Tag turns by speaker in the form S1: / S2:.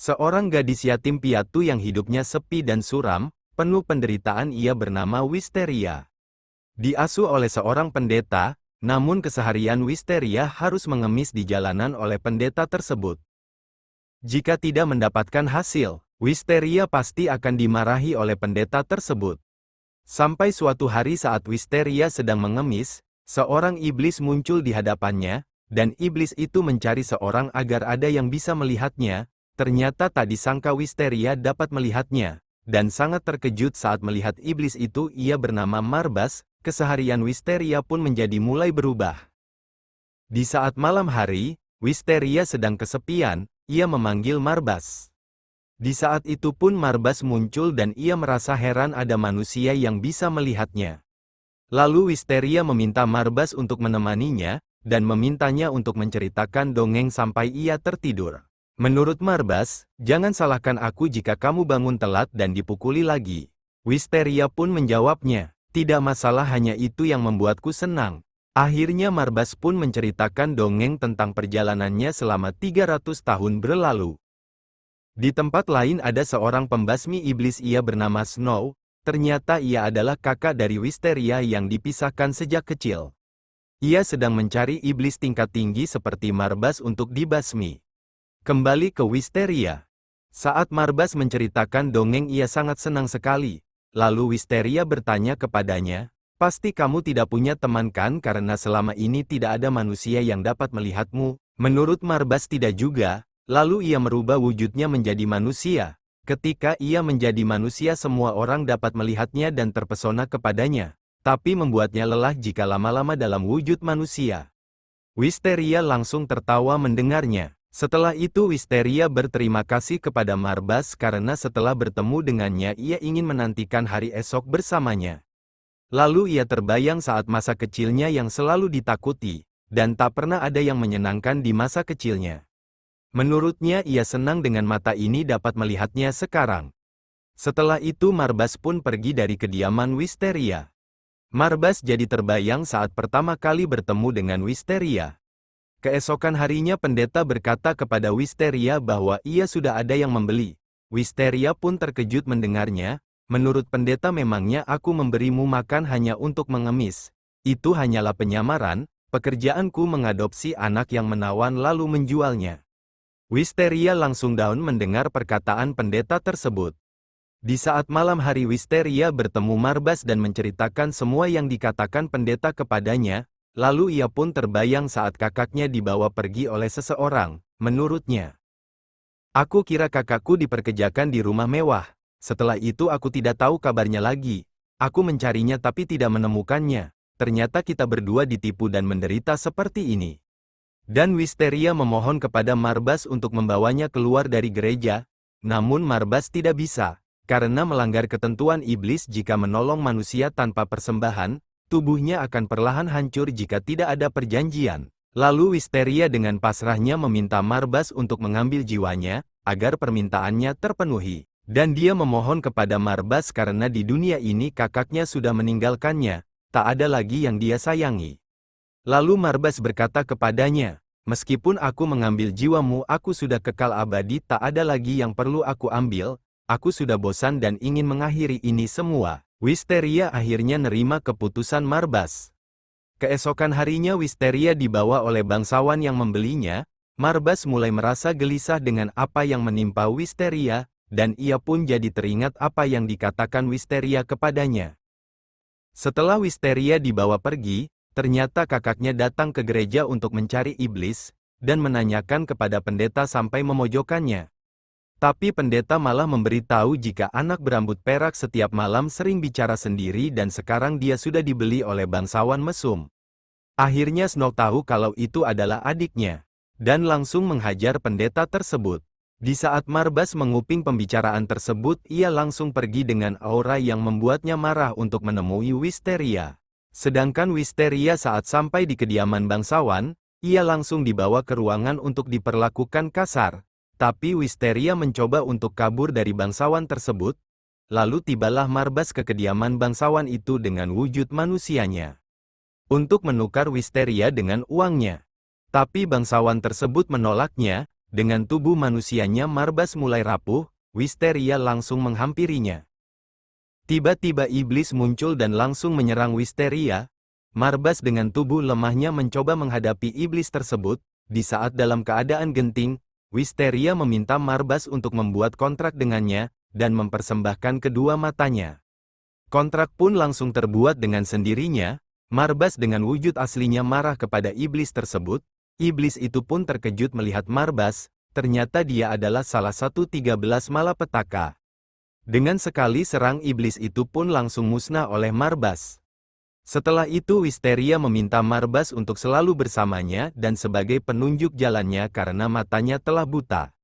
S1: Seorang gadis yatim piatu yang hidupnya sepi dan suram, penuh penderitaan. Ia bernama Wisteria. Diasuh oleh seorang pendeta, namun keseharian Wisteria harus mengemis di jalanan oleh pendeta tersebut. Jika tidak mendapatkan hasil, Wisteria pasti akan dimarahi oleh pendeta tersebut. Sampai suatu hari saat Wisteria sedang mengemis, seorang iblis muncul di hadapannya, dan iblis itu mencari seorang agar ada yang bisa melihatnya. Ternyata tak disangka Wisteria dapat melihatnya, dan sangat terkejut saat melihat iblis itu. Ia bernama Marbas. Keseharian Wisteria pun menjadi mulai berubah. Di saat malam hari, Wisteria sedang kesepian, ia memanggil Marbas. Di saat itu pun Marbas muncul dan ia merasa heran ada manusia yang bisa melihatnya. Lalu Wisteria meminta Marbas untuk menemaninya, dan memintanya untuk menceritakan dongeng sampai ia tertidur. Menurut Marbas, jangan salahkan aku jika kamu bangun telat dan dipukuli lagi. Wisteria pun menjawabnya, tidak masalah, hanya itu yang membuatku senang. Akhirnya Marbas pun menceritakan dongeng tentang perjalanannya selama 300 tahun berlalu. Di tempat lain ada seorang pembasmi iblis, ia bernama Snow. Ternyata ia adalah kakak dari Wisteria yang dipisahkan sejak kecil. Ia sedang mencari iblis tingkat tinggi seperti Marbas untuk dibasmi. Kembali ke Wisteria. Saat Marbas menceritakan dongeng ia sangat senang sekali. Lalu Wisteria bertanya kepadanya, pasti kamu tidak punya teman kan karena selama ini tidak ada manusia yang dapat melihatmu? Menurut Marbas tidak juga. Lalu ia merubah wujudnya menjadi manusia. Ketika ia menjadi manusia semua orang dapat melihatnya dan terpesona kepadanya. Tapi membuatnya lelah jika lama-lama dalam wujud manusia. Wisteria langsung tertawa mendengarnya. Setelah itu Wisteria berterima kasih kepada Marbas karena setelah bertemu dengannya ia ingin menantikan hari esok bersamanya. Lalu ia terbayang saat masa kecilnya yang selalu ditakuti, dan tak pernah ada yang menyenangkan di masa kecilnya. Menurutnya ia senang dengan mata ini dapat melihatnya sekarang. Setelah itu Marbas pun pergi dari kediaman Wisteria. Marbas jadi terbayang saat pertama kali bertemu dengan Wisteria. Keesokan harinya pendeta berkata kepada Wisteria bahwa ia sudah ada yang membeli. Wisteria pun terkejut mendengarnya. Menurut pendeta, memangnya aku memberimu makan hanya untuk mengemis? Itu hanyalah penyamaran. Pekerjaanku mengadopsi anak yang menawan lalu menjualnya. Wisteria langsung down mendengar perkataan pendeta tersebut. Di saat malam hari Wisteria bertemu Marbas dan menceritakan semua yang dikatakan pendeta kepadanya. Lalu ia pun terbayang saat kakaknya dibawa pergi oleh seseorang. Menurutnya, aku kira kakakku diperkejakan di rumah mewah. Setelah itu aku tidak tahu kabarnya lagi. Aku mencarinya tapi tidak menemukannya. Ternyata kita berdua ditipu dan menderita seperti ini. Dan Wisteria memohon kepada Marbas untuk membawanya keluar dari gereja. Namun Marbas tidak bisa, karena melanggar ketentuan iblis jika menolong manusia tanpa persembahan. Tubuhnya akan perlahan hancur jika tidak ada perjanjian. Lalu Wisteria dengan pasrahnya meminta Marbas untuk mengambil jiwanya, agar permintaannya terpenuhi. Dan dia memohon kepada Marbas karena di dunia ini kakaknya sudah meninggalkannya, tak ada lagi yang dia sayangi. Lalu Marbas berkata kepadanya, meskipun aku mengambil jiwamu, aku sudah kekal abadi, tak ada lagi yang perlu aku ambil, aku sudah bosan dan ingin mengakhiri ini semua. Wisteria akhirnya nerima keputusan Marbas. Keesokan harinya Wisteria dibawa oleh bangsawan yang membelinya. Marbas mulai merasa gelisah dengan apa yang menimpa Wisteria, dan ia pun jadi teringat apa yang dikatakan Wisteria kepadanya. Setelah Wisteria dibawa pergi, ternyata kakaknya datang ke gereja untuk mencari iblis, dan menanyakan kepada pendeta sampai memojokkannya. Tapi pendeta malah memberitahu jika anak berambut perak setiap malam sering bicara sendiri dan sekarang dia sudah dibeli oleh bangsawan mesum. Akhirnya Snow tahu kalau itu adalah adiknya, dan langsung menghajar pendeta tersebut. Di saat Marbas menguping pembicaraan tersebut, ia langsung pergi dengan aura yang membuatnya marah untuk menemui Wisteria. Sedangkan Wisteria saat sampai di kediaman bangsawan, ia langsung dibawa ke ruangan untuk diperlakukan kasar. Tapi Wisteria mencoba untuk kabur dari bangsawan tersebut. Lalu tibalah Marbas ke kediaman bangsawan itu dengan wujud manusianya. Untuk menukar Wisteria dengan uangnya. Tapi bangsawan tersebut menolaknya, Dengan tubuh manusianya Marbas mulai rapuh, Wisteria langsung menghampirinya. Tiba-tiba iblis muncul dan langsung menyerang Wisteria. Marbas dengan tubuh lemahnya mencoba menghadapi iblis tersebut. Di saat dalam keadaan genting, Wisteria meminta Marbas untuk membuat kontrak dengannya, dan mempersembahkan kedua matanya. Kontrak pun langsung terbuat dengan sendirinya. Marbas dengan wujud aslinya marah kepada iblis tersebut. Iblis itu pun terkejut melihat Marbas, ternyata dia adalah salah satu 13 malapetaka. Dengan sekali serang iblis itu pun langsung musnah oleh Marbas. Setelah itu Wisteria meminta Marbas untuk selalu bersamanya dan sebagai penunjuk jalannya karena matanya telah buta.